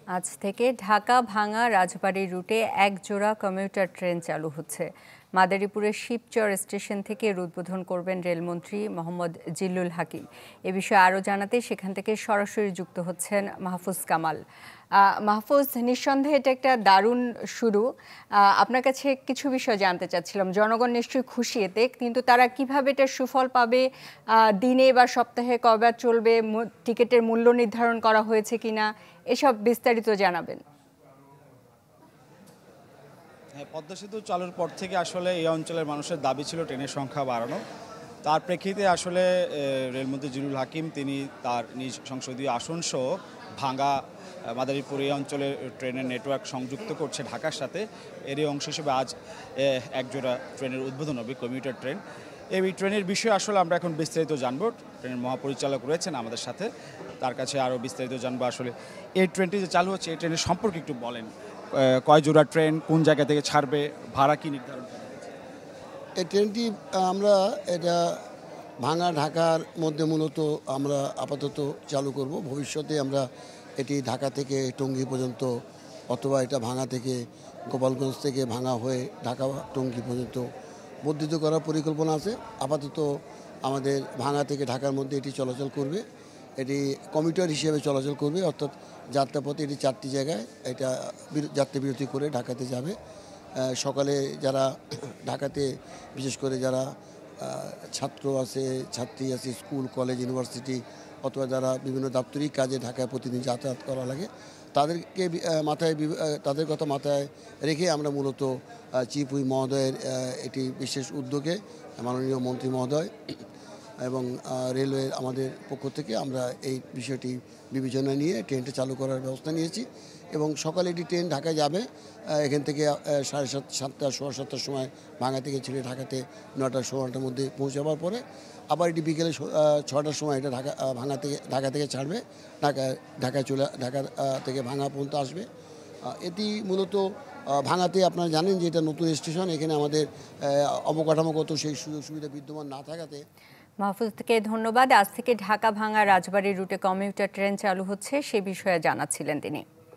আজ থেকে ঢাকা-ভাঙা রাজবাড়ী রুটে এক জোড়া কমিউটার ট্রেন চালু হচ্ছে। মাদারীপুরের শিবচর স্টেশন থেকে এর উদ্বোধন করবেন রেলমন্ত্রী মোহাম্মদ জিল্লুল হাকিম। এ বিষয়ে আরও জানাতে সেখান থেকে সরাসরি যুক্ত হচ্ছেন মাহফুজ কামাল। মাহফুজ, নিঃসন্দেহে এটা একটা দারুণ শুরু। আপনার কাছে কিছু বিষয় জানতে চাচ্ছিলাম। জনগণ নিশ্চয়ই খুশি এতে, কিন্তু তারা কিভাবে এটার সুফল পাবে, দিনে বা সপ্তাহে কবে চলবে, টিকিটের মূল্য নির্ধারণ করা হয়েছে কিনা, এসব বিস্তারিত জানাবেন। হ্যাঁ, পদ্মা সেতু চালুর পর থেকে আসলে এই অঞ্চলের মানুষের দাবি ছিল ট্রেনের সংখ্যা বাড়ানো। তার প্রেক্ষিতে আসলে রেলমন্ত্রী জিল্লুল হাকিম তিনি তার নিজ সংসদীয় আসনসহ ভাঙ্গা মাদারীপুর এই অঞ্চলের ট্রেনের নেটওয়ার্ক সংযুক্ত করছে ঢাকার সাথে। এরই অংশ হিসেবে আজ একজোড়া ট্রেনের উদ্বোধন হবে, কমিউটার ট্রেন। এই ট্রেনের বিষয়ে আসলে আমরা এখন বিস্তারিত জানবো। ট্রেনের মহাপরিচালক রয়েছেন আমাদের সাথে, তার কাছে আরও বিস্তারিত জানবো। আসলে এই ট্রেনটি যে চালু হচ্ছে, এই ট্রেনের সম্পর্কে একটু বলেন। কয় জোড়া ট্রেন, কোন জায়গা থেকে ছাড়বে, ভাড়া কি নির্ধারণ করা হয়েছে? এই ট্রেনটি আমরা এটা ভাঙা ঢাকার মধ্যে মূলত আমরা আপাতত চালু করব। ভবিষ্যতে আমরা এটি ঢাকা থেকে টঙ্গী পর্যন্ত, অথবা এটা ভাঙা থেকে গোপালগঞ্জ থেকে ভাঙা হয়ে ঢাকা টঙ্গী পর্যন্ত বর্ধিত করার পরিকল্পনা আছে। আপাতত আমাদের ভাঙা থেকে ঢাকার মধ্যে এটি চলাচল করবে। এটি কমিউটার হিসেবে চলাচল করবে, অর্থাৎ যাত্রাপথে এটি 4টি জায়গায় এটা যাত্রা বিরতি করে ঢাকাতে যাবে। সকালে যারা ঢাকাতে, বিশেষ করে যারা ছাত্র আছে, ছাত্রী আছে, স্কুল কলেজ ইউনিভার্সিটি, অথবা যারা বিভিন্ন দাপ্তরিক কাজে ঢাকায় প্রতিদিন যাতায়াত করা লাগে, তাদেরকে তাদের কথা মাথায় রেখে আমরা মূলত চিফ হুইপ মহোদয়ের এটি বিশেষ উদ্যোগে মাননীয় মন্ত্রী মহোদয় এবং রেলওয়ের আমাদের পক্ষ থেকে আমরা এই বিষয়টি বিবেচনা নিয়ে ট্রেনটা চালু করার ব্যবস্থা নিয়েছি। এবং সকালে এটি ট্রেন ঢাকায় যাবে। এখান থেকে 7:30 সোয়া 7টার সময় ভাঙা থেকে ছেড়ে ঢাকাতে 9টা সোয়া 9টার মধ্যে পৌঁছাবার পরে আবার এটি বিকেলে 6টার সময় এটা ঢাকা থেকে ছাড়বে, ঢাকা থেকে ভাঙা পর্যন্ত আসবে। এটি মূলত ভাঙাতে আপনারা জানেন যে এটা নতুন স্টেশন, এখানে আমাদের অবকাঠামোগত সেই সুযোগ সুবিধা বিদ্যমান না থাকাতে। মাহফুজকে ধন্যবাদ। আজ থেকে ঢাকা ভাঙা রাজবাড়ী রুটে কমিউটার ট্রেন চালু হচ্ছে, সে বিষয়ে জানাচ্ছিলেন তিনি।